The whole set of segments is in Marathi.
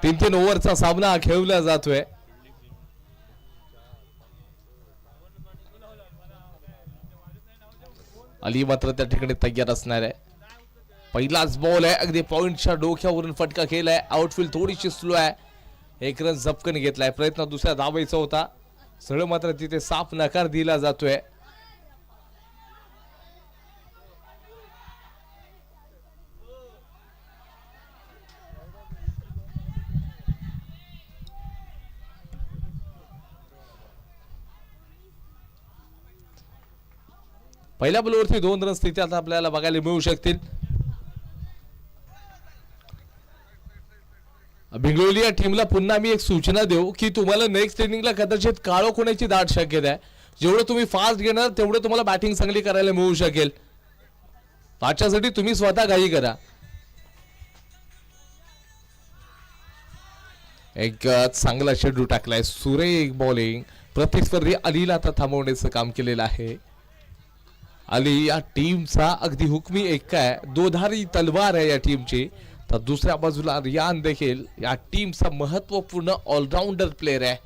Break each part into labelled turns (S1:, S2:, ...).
S1: तीन तीन ओव्हरचा सामना खेळला जातोय. अली मात्र त्या ठिकाणी तयार असणार आहे. पहिलाच बॉल आहे, अगदी पॉइंटच्या डोक्यावरून फटका केलाय. आउटफील्ड थोडीशी स्लो आहे. एक रन झपकन घेतलाय. प्रयत्न दुसऱ्या धावायचा होता, सरळ मात्र तिथे साफ नकार दिला जातोय. पहिल्या बॉलवरती 2 रन स्थिती आता आपल्याला बघायला मिळू शकतील. बेंगळुरू या टीमला पुन्हा मी एक सूचना देऊ की तुम्हाला नेक्स्ट इनिंगला कदाचित काळोख होण्याची दाट शक्यता आहे. जेवढं तुम्ही फास्ट घेणार तेवढं तुम्हाला बॅटिंग चांगली करायला मिळू शकेल. त्याच्यासाठी तुम्ही स्वतः घाई करा. एक चांगला शेड्यू टाकलाय, सुरेख बॉलिंग. प्रतिस्पर्धी अलीला आता थांबवण्याचं काम केलेलं आहे. अली या टीमचा अगदी हुकमी एक आहे, दोधारी तलवार आहे या टीमची. तर दुसऱ्या बाजूला रियान देखील या टीमचा महत्वपूर्ण ऑलराऊंडर प्लेयर आहे.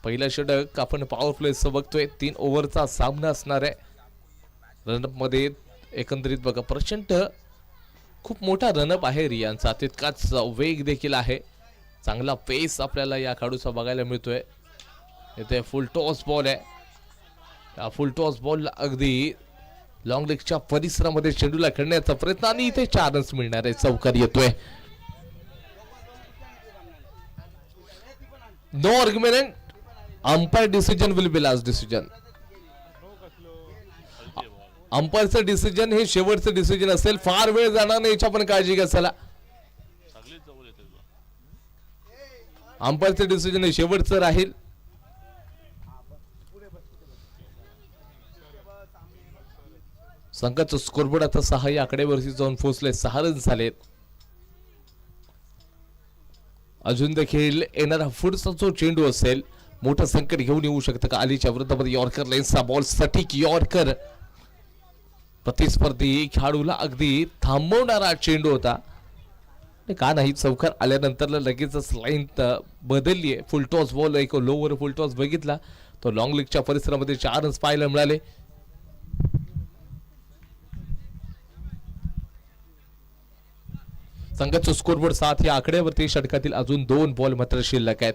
S1: पहिला षटक आपण पॉवर प्लेचं बघतोय. 3 ओव्हरचा सामना असणार आहे. रनअप मध्ये एकंदरीत बघा प्रचंड खूप मोठा रनअप आहे रियानचा, तितकाच वेग देखील आहे. चांगला पेस आपल्याला या खेळाडूचा बघायला मिळतोय. इथे फुल टॉस बॉल आहे. या फुल टॉस बॉल अगदी लॉंग लेगच्या परिसरामध्ये चेंडूला खेळण्याचा प्रयत्न आणि इथे 4 रन्स मिळणार आहे. चौकार येतोय. No argument. Umpire decision will be last decision. अंपायरचं डिसिजन हे शेवटचं डिसिजन असेल. फार वेळ जाणार नाही याची आपण काळजी घ्या. चला, अंपायरचं डिसिजन हे शेवटचं राहील. संघाचं स्कोरबोर्ड आता 6 या आकड्यावरती जाऊन पोहोचले. 6 रन झालेत. अजून देखील येणारा पुढचा जो चेंडू असेल मोठं संकट घेऊन येऊ शकतं का. अलीच्या विरोधामध्ये यॉर्कर लेन्सचा बॉल, सटीक यॉर्कर. प्रतिस्पर्धी खेळाडूला अगदी थांबवणारा चेंडू होता. का नाही, चौकार आल्यानंतर लगेचच लाईन बदलली आहे. फुल टॉस बॉल, एक लोवर फुल टॉस बघितला तो लॉंग लेगच्या परिसरामध्ये 4 रन्स पाहायला मिळाले. संघाचं स्कोरबोर्ड 7 या आकड्यावरती. षटकातील अजून 2 बॉल मात्र शिल्लक आहेत.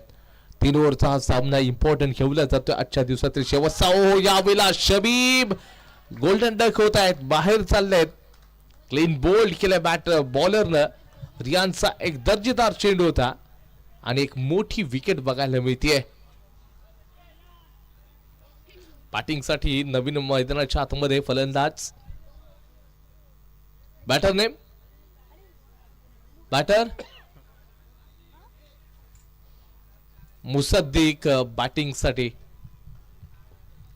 S1: 3 ओव्हरचा हा सामना इम्पॉर्टंट खेळला जातोय. आजच्या दिवसातील शेवटचा. ओ, यावेळेला शबीब गोल्डन डक होत आहेत, बाहेर चाललेत. क्लीन बोल्ड केलाय बॉलरनं. रियानचा एक दर्जेदार चेंडू होता आणि एक मोठी विकेट बघायला मिळते. बॅटिंगसाठी नवीन मैदानाच्या आतमध्ये फलंदाज. Batter name, batter Mosaddek. Batting साठी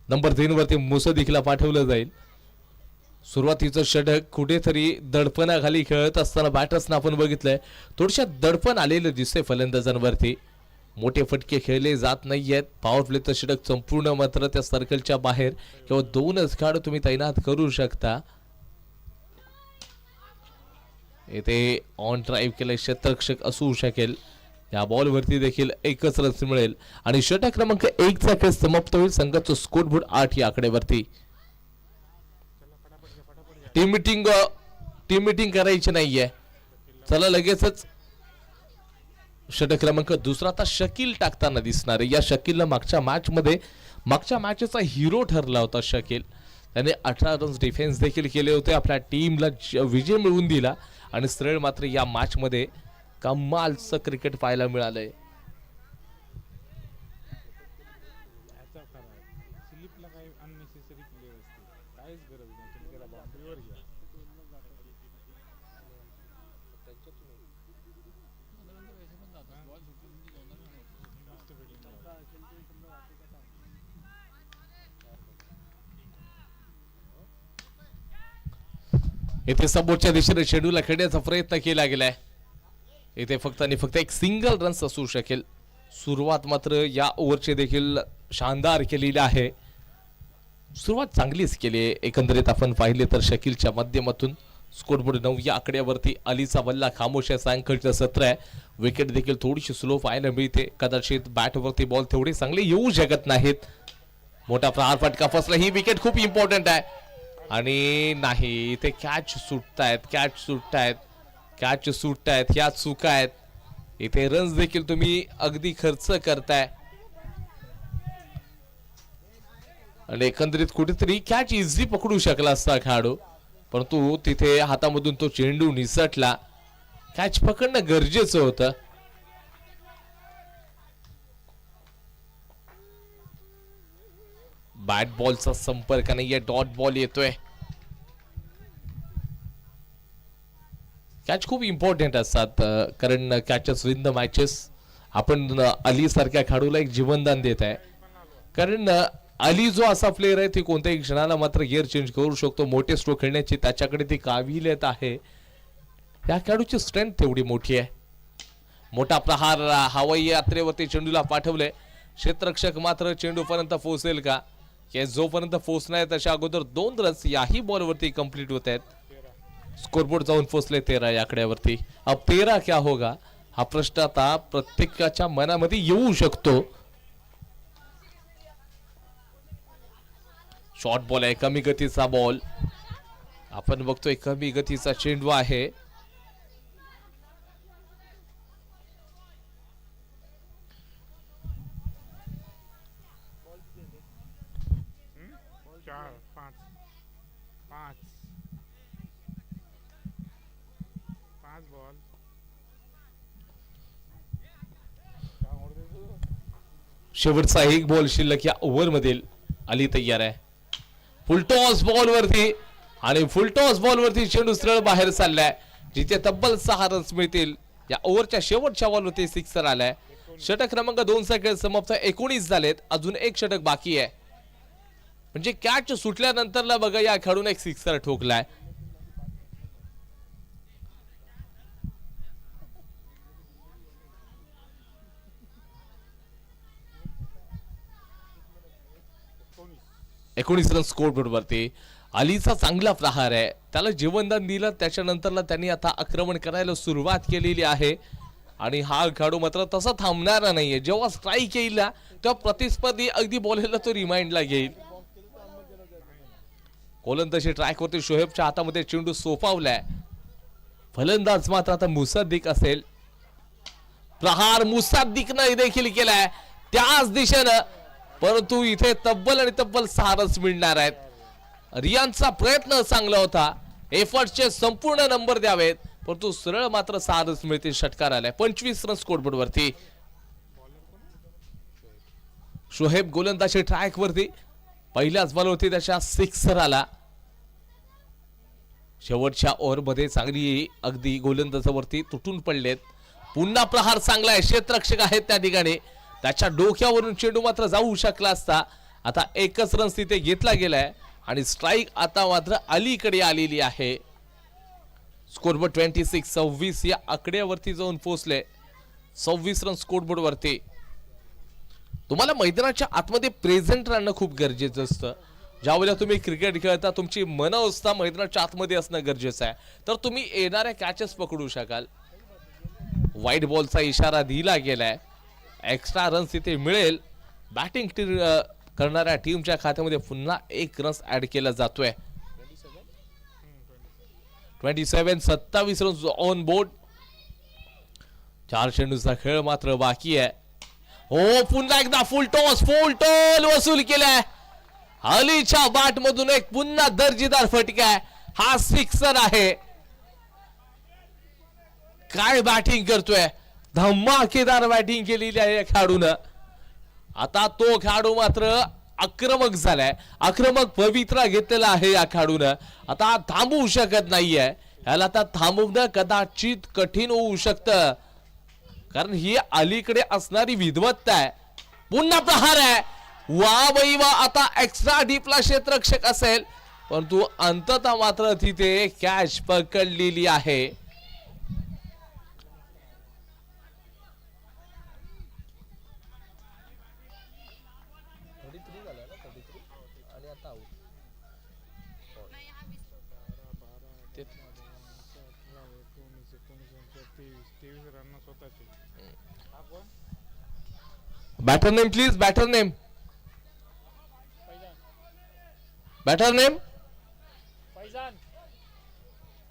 S1: नंबर 3 वरती मुसद्दीकला पाठवलं जाईल. सुरुवातीचं षटक कुठेतरी दडपणाखाली खेळत असताना बॅटर्सना आपण बघितलंय थोडशा दडपण आलेलं दिसतंय फलंदाजांवरती. मोठे फटके खेळले जात नाहीयेत. पॉवर प्लेचं षटक संपूर्ण मात्र त्या सर्कलच्या बाहेर किंवा 2च खेळाडू तुम्ही तैनात करू शकता. इथे ऑन ड्राईव्ह केले क्षेत्ररक्षक असू शकेल. या बॉलवरती देखील 1च रन मिळेल आणि षटक क्रमांक 1 चा खेळ समाप्त होईल. संघाचं स्कोरबोर्ड 8 या आकड्यावरती. टीम मीटिंग करायची नाहीये. चला लगेचच षटक क्रमांक 2 आता शकील टाकताना दिसणार आहे. या शकीलला मागच्या मॅचचा हिरो ठरला होता शकील. त्याने 18 रन्स डिफेन्स देखील केले होते. आपल्या टीमला विजय मिळवून दिला आणि सरळ मात्र या मॅच मध्ये कमालचं क्रिकेट पाहायला मिळालंय. इथे समोरच्या दिशेने शेड्यूलला खेळण्याचा प्रयत्न केला गेलाय. इथे फक्त आणि फक्त एक सिंगल रन्स असू शकेल. सुरुवात मात्र या ओव्हरची देखील शानदार केलेली आहे. सुरुवात चांगलीच केली आहे एकंदरीत आपण पाहिले तर शकीलच्या माध्यमातून. स्कोरबोर्ड 9 या आकड्यावरती अलीचा बल्ला खामोश आहे. सायंकाळचं सत्र आहे. विकेट देखील थोडीशी स्लो पाहायला मिळते. कदाचित बॅटवरती बॉल तेवढे चांगले येऊ शकत नाहीत. मोठा प्रहार फटका फसला. ही विकेट खूप इम्पॉर्टंट आहे आणि नाही इथे कॅच सुटतायत ह्या चुका आहेत. इथे रन्स देखील तुम्ही अगदी खर्च करताय आणि एकंदरीत कुठेतरी कॅच इझी पकडू शकला असता खेळाडू, परंतु तिथे हातामधून तो चेंडू निसटला. कॅच पकडणं गरजेचं होतं. बॅट बॉलचा संपर्क नाहीये. डॉट बॉल येतोय. कॅच खूप इम्पॉर्टंट असतात कारण कॅचेस विन द मॅचेस. आपण अली सारख्या खेळाडूला एक जीवनदान देत आहे कारण अली जो असा प्लेअर आहे ती कोणत्याही क्षणाला मात्र गिअर चेंज करू शकतो. मोठे स्ट्रोक खेळण्याची त्याच्याकडे ती काबिलियत आहे. या खेळाडूची स्ट्रेंथ तेवढी मोठी आहे. मोठा प्रहार हवाई यात्रेवरती चेंडूला पाठवले. क्षेत्ररक्षक मात्र चेंडूपर्यंत पोहोचेल का? जोपर्यंत पोहोचणार त्याच्या अगोदर 2 रन्स याही बॉलवरती कंप्लीट होत आहेत. स्कोरबोर्ड जाऊन पोहोचले 13 या आकड्यावरती. अब 13 क्या होगा हा प्रश्न आता प्रत्येकाच्या मनामध्ये येऊ शकतो. शॉर्ट बॉल आहे. कमी गतीचा बॉल आपण बघतोय. कमी गतीचा चेंडू आहे. शेवटचा एक बॉल शिल्लक या ओव्हर मधील. अली तयार आहे. फुलटॉस बॉल वरती आणि फुलटॉस बॉल वरती चेंडू सरळ बाहेर चाललाय. जिथे तब्बल 6 रन्स मिळतील. या ओव्हरच्या शेवटच्या बॉलवरती सिक्सर आलाय. षटक क्रमांक 2 चा खेळ समाप्त. 19 झालेत. अजून एक षटक बाकी आहे. म्हणजे कॅच सुटल्यानंतरला बघा या खेळाडूने एक सिक्सर ठोकलाय. एकोणीस रन स्कोरबोर्ड वरती. अलीचा चांगला प्रहार आहे. त्याला जीवनदान दिलं. त्याच्यानंतरला त्यांनी आता आक्रमण करायला सुरुवात केलेली आहे आणि हा खेळाडू मात्र तसा थांबणारा नाहीये. जेव्हा स्ट्राईक येईल तेव्हा प्रतिस्पर्धी अगदी बॉलला तो रिमाइंडला घेईल. गोलंदाजी ट्रॅक वरती शोहेबच्या हातामध्ये चेंडू सोपावलाय. फलंदाज मात्र आता मुसद्दिक असेल. प्रहार मुसद्दिकने देखील केलाय त्याच दिशेनं, परंतु इथे तब्बल 6 रन्स मिळणार आहेत. रियानचा प्रयत्न चांगला होता. एफर्टचे संपूर्ण नंबर द्यावेत, परंतु सरळ मात्र 6 रन्स मिळतील. षटकार आलाय. 25 रन स्कोरबोर्ड वरती. शोहेब गोलंदाजी ट्रॅक वरती. पहिल्याच बॉलवरती त्याच्या सिक्सर आला. शेवटच्या ओव्हर मध्ये चांगली अगदी गोलंदाजावरती तुटून पडलेत. पुन्हा प्रहार चांगला आहे. क्षेत्ररक्षक आहेत त्या ठिकाणी. त्याच्या डोक्यावरून चेंडू मात्र जाऊ शकला असता. आता एकच रन तिथे घेतला गेलाय आणि स्ट्राईक आता मात्र अलीकडे आलेली आहे. स्कोरबोर्ड 26 या आकड्यावरती जाऊन पोहोचले. 26 रन स्कोरबोर्ड वरती. तुम्हाला मैदानाच्या आतमध्ये प्रेझेंट राहणं खूप गरजेचं असतं. ज्यावेळेला तुम्ही क्रिकेट खेळता तुमची मनअवस्था मैदानाच्या आतमध्ये असणं गरजेचं आहे, तर तुम्ही येणाऱ्या कॅचेस पकडू शकाल. वाईट बॉलचा इशारा दिला गेलाय. एक्स्ट्रा रन्स इथे मिळेल. बॅटिंग करणाऱ्या टीमच्या खात्यामध्ये पुन्हा 1 रन ऍड केला जातोय. 27 रन ऑन बोर्ड. 4 चेंडूचा खेळ मात्र बाकी आहे. हो पुन्हा एकदा फुल टोल वसूल केलाय. अलीच्या बॅट मधून एक पुन्हा दर्जेदार फटका आहे. हा सिक्सर आहे. काय बॅटिंग करतोय. धमाकेदार बॅटिंग केलेली आहे या खेळाडूनं. आता तो खेळाडू मात्र आक्रमक झालाय. आक्रमक पवित्रा घेतलेला आहे या खेळाडूनं. आता थांबवू शकत नाहीये. याला आता थांबवणं कदाचित कठीण होऊ शकतं, कारण ही अलीकडे असणारी विद्वत्ता आहे. पुन्हा प्रहार आहे. वा बाई वा. आता एक्स्ट्रा डीपला क्षेत्ररक्षक असेल, परंतु अंततः मात्र तिथे कॅच पकडलेली आहे.
S2: तेवीस रन स्वतःचे. हा कोण?
S1: Batter name please, batter name,
S2: Faizan.
S1: Batter name.
S2: Faizan.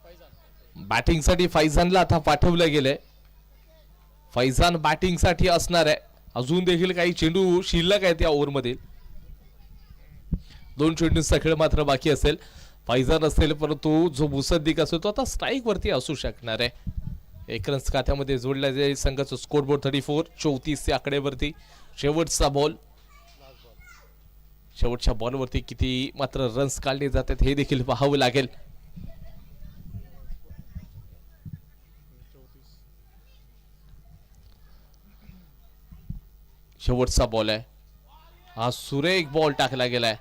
S2: Faizan.
S1: Batting साठी फैजानला आता पाठवलं गेलंय. फैजान बॅटिंग साठी असणार आहे. अजून देखील काही चेंडू शिल्लक आहेत या ओव्हरमध्ये. 2 चेंडूंचा खेळ मात्र बाकी असेल. फैजान असेल परंतु जो मुसद्दीक असेल तो आता स्ट्राईक वरती असू शकणार आहे. 1 रन्स खात्यामध्ये जोडला जाईल संघाचा स्कोरबोर्ड 34 34 या आकड्यावरती. शेवटचा बॉल, शेवटच्या बॉलवरती किती मात्र रन्स काढले जातात हे देखील पाहावं लागेल. शेवटचा बॉल आहे हा. सुरेख बॉल टाकला गेलाय.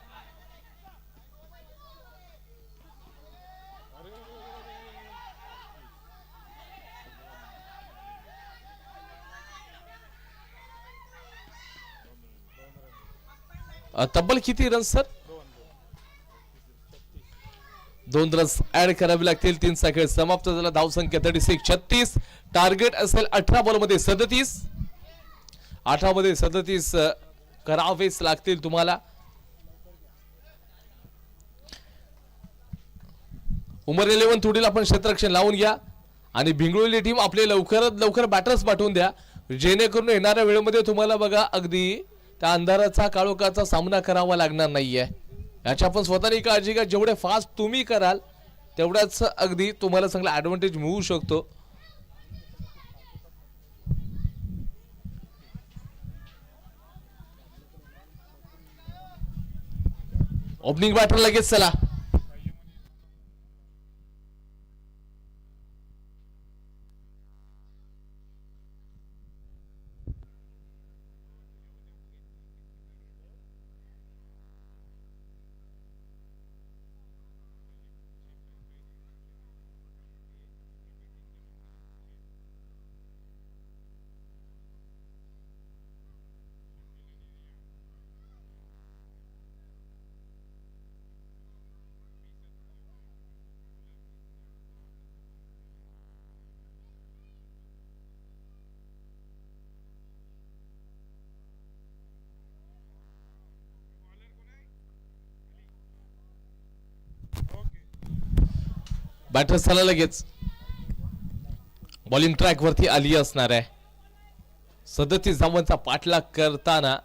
S1: तब्बल किती रन्स सर? 2 रन्स ऍड करावे लागतील. 3चा खेळ समाप्त झाला. धावसंख्या 36 36. टार्गेट असेल 18 बॉलमध्ये 37. 18 मध्ये 37 करावेच लागतील तुम्हाला. उमर 11 थोडीला आपण क्षेत्ररक्षण लावून घ्या आणि भिंगळोली टीम आपले लवकरात लवकर बॅटर्स पाठवून द्या जेणेकरून येणाऱ्या वेळेमध्ये तुम्हाला बघा अगदी त्या अंधाराचा काळोखाचा सामना करावा लागणार नाहीये. याची आपण स्वतःनी काळजी घ्या. जेवढे फास्ट तुम्ही कराल तेवढाच अगदी तुम्हाला चांगला ऍडव्हान्टेज मिळू शकतो. ओपनिंग बॅटर लगेच चला. बॅटर चला लगेच. बॉलिंग ट्रॅक वरती आली असणार आहे. 37 धावांचा पाठलाग करताना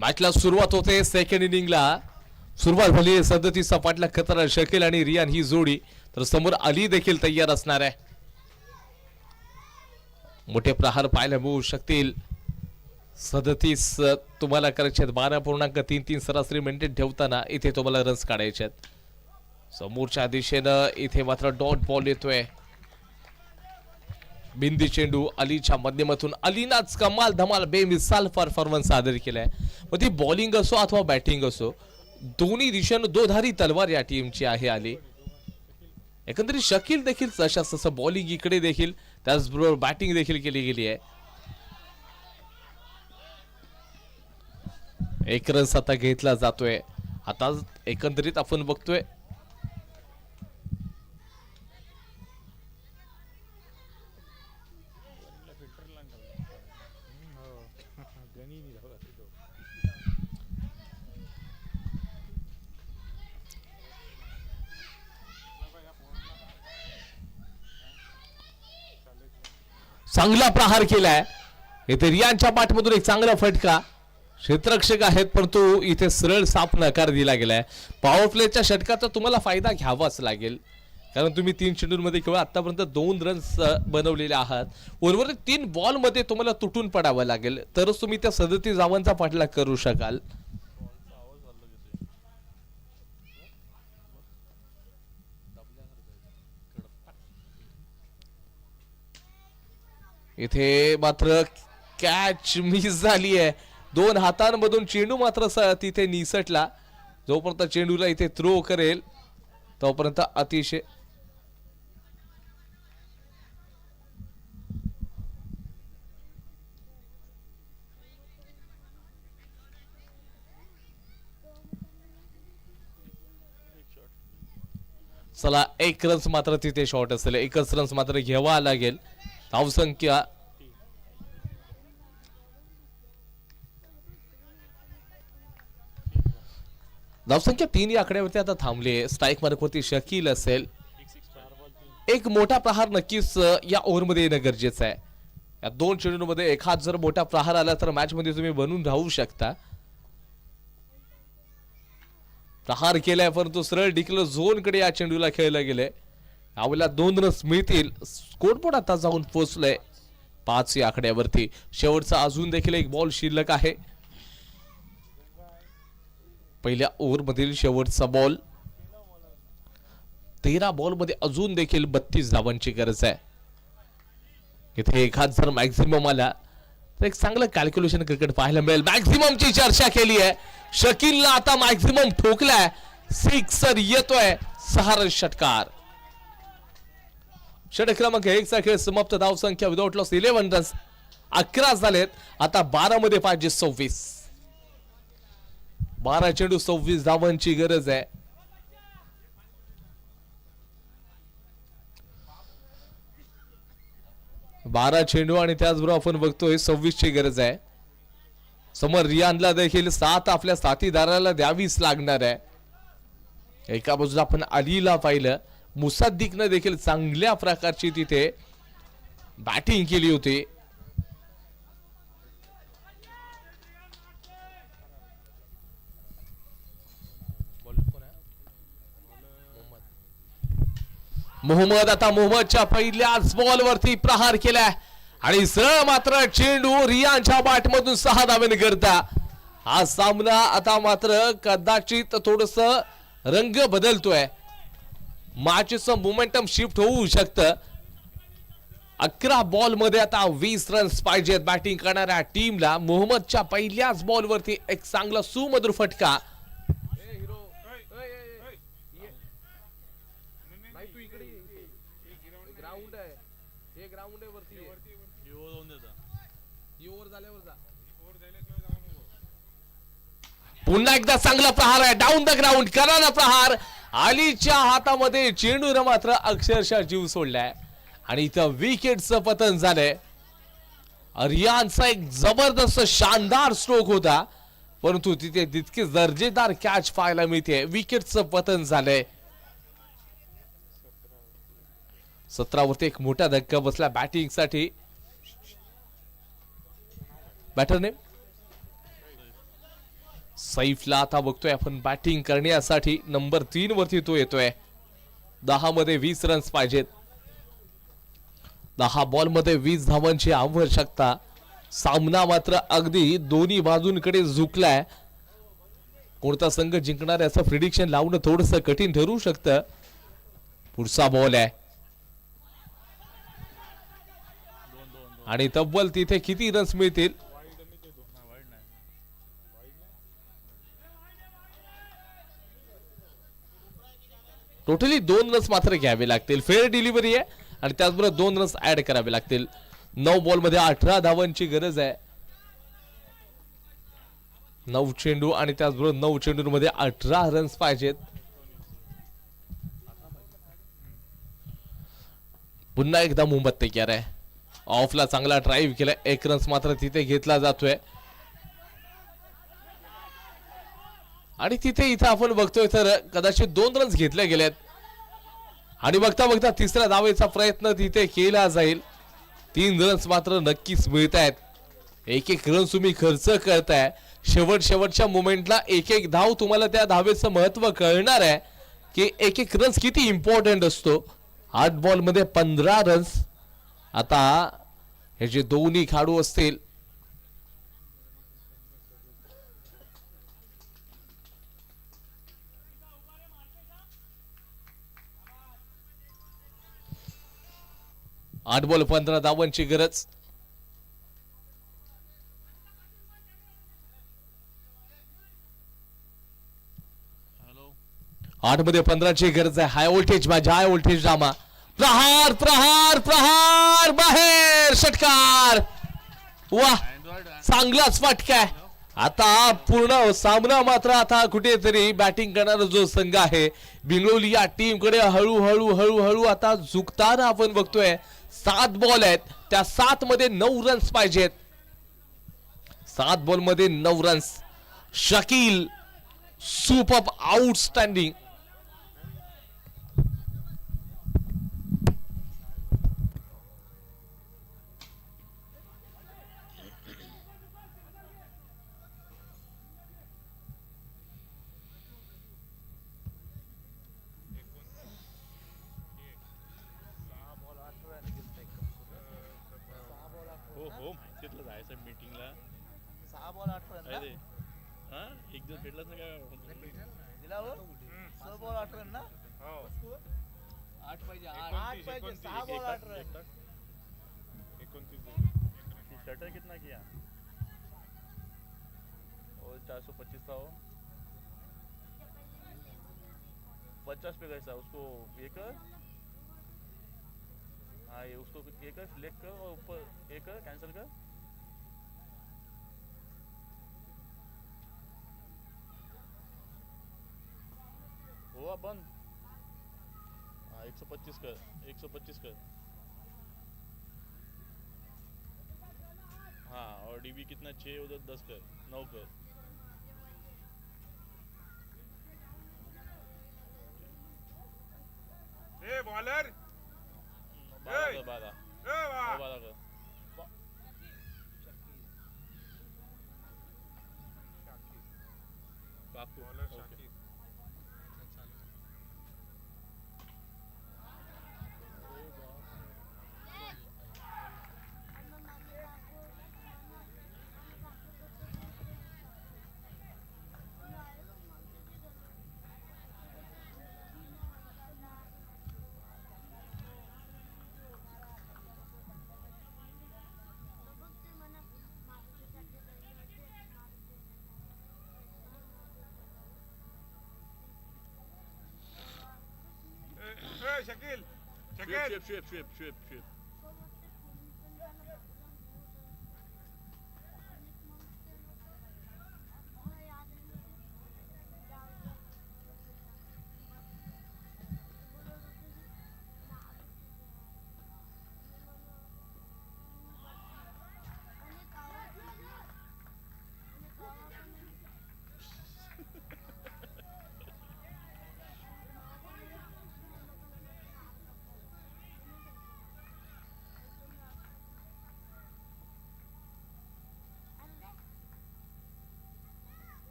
S1: मॅचला सुरुवात होते. सेकंड इनिंगला सुरुवात झाली. 37चा पाठलाग करताना शकील आणि रियान ही जोडी, तर समोर अली देखील तयार असणार आहे. मोठे प्रहार पाहायला मिळू शकतील. 37 तुम्हाला करायचे 12.33 सरासरी मेंटेन ठेवताना इथे तुम्हाला रन्स काढायचे आहेत. समोरच्या दिशेनं इथे मात्र डॉट बॉल येतोय. बिंदी चेंडू अलीच्या माध्यमातून. अलीनाच कमाल धमाल बेमिसाल परफॉर्मन्स सादर केलाय. मग ती बॉलिंग असो अथवा बॅटिंग असो दोन्ही दिशेनं दोधारी तलवार या टीमची आहे अली. एकंदरीत शकील देखील तसं बॉलिंग इकडे देखील त्याचबरोबर बॅटिंग देखील केली गेली आहे. 1 रन्स आता घेतला जातोय. आता एकंदरीत आपण बघतोय चांगला प्रहार केलाय. इथे रियानच्या पाठमधून एक चांगला फटका. क्षेत्ररक्षक आहेत परंतु इथे सरळ साफ नकार दिला गेलाय. पॉवर प्लेच्या षटकाचा तुम्हाला फायदा घ्यावाच लागेल कारण तुम्ही 3 चेंडूंमध्ये केवळ आतापर्यंत 2 रन्स बनवलेले आहात. उर्वरित 3 बॉल मध्ये तुम्हाला तुटून पडावं लागेल तरच तुम्ही त्या 37 धावांचा पाठलाग करू शकाल. इथे मात्र कॅच मिस झाली आहे. दोन हातांमधून चेंडू मात्र तिथे निसटला. जोपर्यंत चेंडूला इथे थ्रो करेल तोपर्यंत अतिशय चला एक रन्स मात्र तिथे शॉर्ट असेल. एकच रन्स मात्र घ्यावा लागेल. धावसंख्या धावसंख्या 3 या आकड्यावरती आता थांबली आहे. स्ट्राईक मार्कवरती शकील असेल. एक मोठा प्रहार नक्कीच या ओव्हरमध्ये येणं गरजेचं आहे. या दोन चेंडूंमध्ये एखाद जर मोठा प्रहार आला तर मॅच मध्ये तुम्ही बनून राहू शकता. प्रहार केलाय परंतु सरळ डिक्लेअर झोन कडे या चेंडूला खेळलं गेले. यावेळेला 2 रन्स मिळतील. स्कोरबोर्ड आता जाऊन पोहोचलंय 5 या आकड्यावरती. शेवटचा अजून देखील एक बॉल शिल्लक आहे. पहिल्या ओव्हर मधील शेवटचा बॉल. 13 बॉल मध्ये अजून देखील 32 धावांची गरज आहे. इथे एखाद जर मॅक्झिमम आला तर एक चांगलं कॅल्क्युलेशन क्रिकेट पाहायला मिळेल. मॅक्झिममची चर्चा केली आहे. शकीलला आता मॅक्झिमम ठोकलाय. सिक्सर येतोय. 6 रन षटकार. षटक क्रमांक 1 चा खेळ समाप्त. धावसंख्या विदाउट लॉस 11 रन्स. 11 झालेत. आता 12 मध्ये पाहिजे 26. 12 चेंडू 26 धावांची गरज आहे. बारा चेंडू आणि त्याचबरोबर आपण बघतोय 26 ची गरज आहे. समोर रियानला देखील 7 आपल्या साथीदाराला द्यावीच लागणार आहे. एका बाजूला आपण अलीला पाहिलं. मुसाद्दिकनं देखील चांगल्या प्रकारची तिथे बॅटिंग केली होती. मोहम्मद आता मोहम्मदच्या पहिल्याच बॉलवरती प्रहार केलाय आणि सरळ मात्र चेंडू रियानच्या बॅटमधून 6 धावेने करता हा सामना आता मात्र कदाचित थोडस रंग बदलतोय. मॅचचं मोमेंटम शिफ्ट होऊ शकतं. 11 बॉल मध्ये आता 20 रन्स पाहिजेत बॅटिंग करणाऱ्या टीमला. मोहम्मदच्या पहिल्याच बॉलवरती एक चांगला सुमधुर फटका. पुन्हा एकदा चांगला प्रहार आहे. डाऊन द ग्राउंड कराना प्रहार. अलीच्या हातामध्ये चेंडूने मात्र अक्षरशः जीव सोडलाय आणि इथं विकेटचं पतन झालंय. रियानचा एक जबरदस्त शानदार स्ट्रोक होता परंतु तिथे तितके दर्जेदार कॅच पाहायला मिळते. विकेटचं पतन झालंय. 17 वरती एक मोठा धक्का बसला बॅटिंग साठी. बॅटरने सैफला आता बघतोय आपण बॅटिंग करण्यासाठी. नंबर 3 वरती तो येतोय. 10 मध्ये 20 रन्स पाहिजेत. 10 बॉल मध्ये 20 धावांची आवश्यकता. सामना मात्र अगदी दोन्ही बाजूंकडे झुकलाय. कोणता संघ जिंकणार याचं प्रिडिक्शन लावणं थोडस कठीण ठरू शकतं. पुढचा बॉल आहे आणि तब्बल तिथे किती रन्स मिळतील. टोटली 2 रन्स मात्र घ्यावे लागतील. फेअर डिलिव्हरी आहे आणि त्याचबरोबर 2 रन्स ऍड करावे लागतील. 9 बॉल मध्ये 18 धावांची गरज आहे. 9 चेंडू आणि त्याचबरोबर 9 चेंडूंमध्ये 18 रन्स पाहिजेत. पुन्हा एकदा मोहम्मद तयार आहे. ऑफला चांगला ड्राईव्ह केला. 1 रन्स मात्र तिथे घेतला जातोय आणि तिथे इथं आपण बघतोय तर कदाचित 2 रन्स घेतले गेलेत आणि बघता बघता तिसऱ्या धावेचा प्रयत्न तिथे केला जाईल. 3 रन्स मात्र नक्कीच मिळत आहेत. एक रन तुम्ही खर्च करताय. शेवटच्या मोमेंटला एक धाव तुम्हाला त्या धावेचं महत्व कळणार आहे की एक रन्स किती इम्पॉर्टंट असतो. 8 बॉल मध्ये 15 रन्स. आता हे जे दोन्ही खेळाडू असतील आठ बॉल 15 धावांची गरज. 8 मध्ये 15ची गरज आहे. High voltage match, high voltage drama. प्रहार प्रहार प्रहार बाहेर षटकार. वा चांगलाच फटका. आता पूर्ण सामना मात्र आता कुठेतरी बॅटिंग करणारा जो संघ आहे बिंगलोली या टीम कडे हळूहळू हळूहळू आता झुकताना आपण बघतोय. 7 बॉल आहेत, त्या 7 मध्ये 9 रन्स पाहिजेत. 7 बॉल मध्ये 9 रन्स. Shakeel super outstanding.
S3: हो हो माहितीतलं जायचं मीटिंगला.
S4: 6 बॉल 8 रन
S3: काय रे हा एक दिवस भेटलाच ना काय
S4: दिला हो 6 बॉल 8 रन ना
S2: हो
S4: 8 पाहिजे
S2: 8
S4: 8 पाहिजे 6 बॉल 8 रन
S2: 29
S3: शटर कितना किया और 425 था वो 50 पे कैसा उसको ये कर. हाँ ये उसको ये कर सिलेक्ट कर और ऊपर ये कर कैंसिल कर. हुआ बंद. हाँ 125 कर 125 कर. हाँ और डीबी कितना 6 उधर 10 कर 9 कर.
S2: ए बॉलर
S3: 12 कर 12
S2: ए वाह
S3: 12 कर. काकू
S2: बॉलर
S3: ओके.
S2: शाकिर ए शकील शकील
S3: Sweep.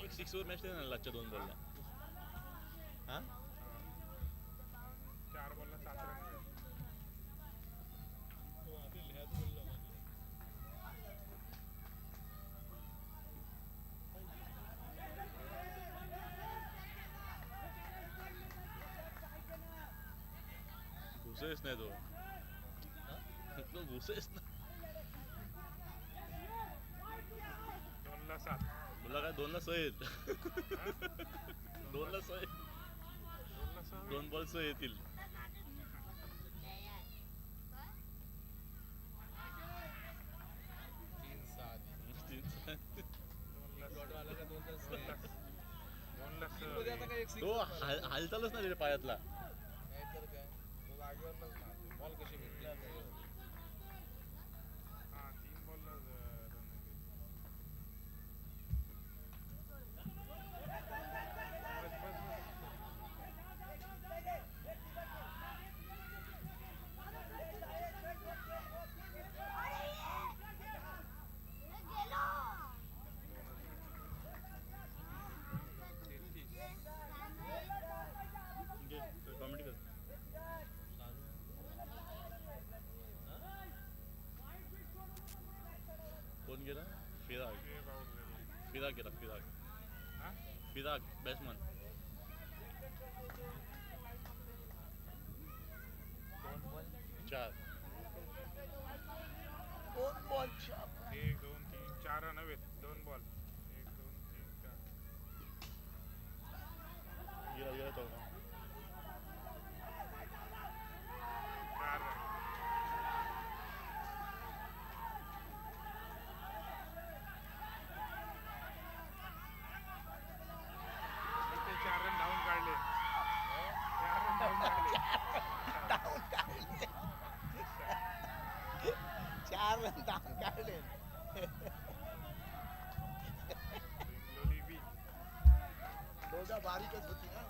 S3: एक 6 ओवर मॅच ना लाच्या 2 बॉलला. हां
S2: 4 बॉलला 7 रन
S3: घुसेच नाही तो. तो घुसेच ना.
S2: 2ला 7
S3: तुला काय 2ला 6 आहेत. 2ला 6
S2: 2ला 6
S3: 2 बॉल 6 येतील. तो हालचालच नाही त्याच्या पायातला.
S4: बॉल कशी भेटला
S2: हां 3 बॉलला रन
S3: कॉमेडी कर. कोण गेला? फिराग फिराग गेला. फिराग बॅट्समन.
S4: 2 बॉल
S3: 4 तो
S2: चार रन. इथे 4 रन धावून काढले. 4 रन धावून काढले.
S4: धावून काढले. 4 रन धावून काढले.
S2: बेंगलोली बी.
S4: दोघा बारीकच होती ना.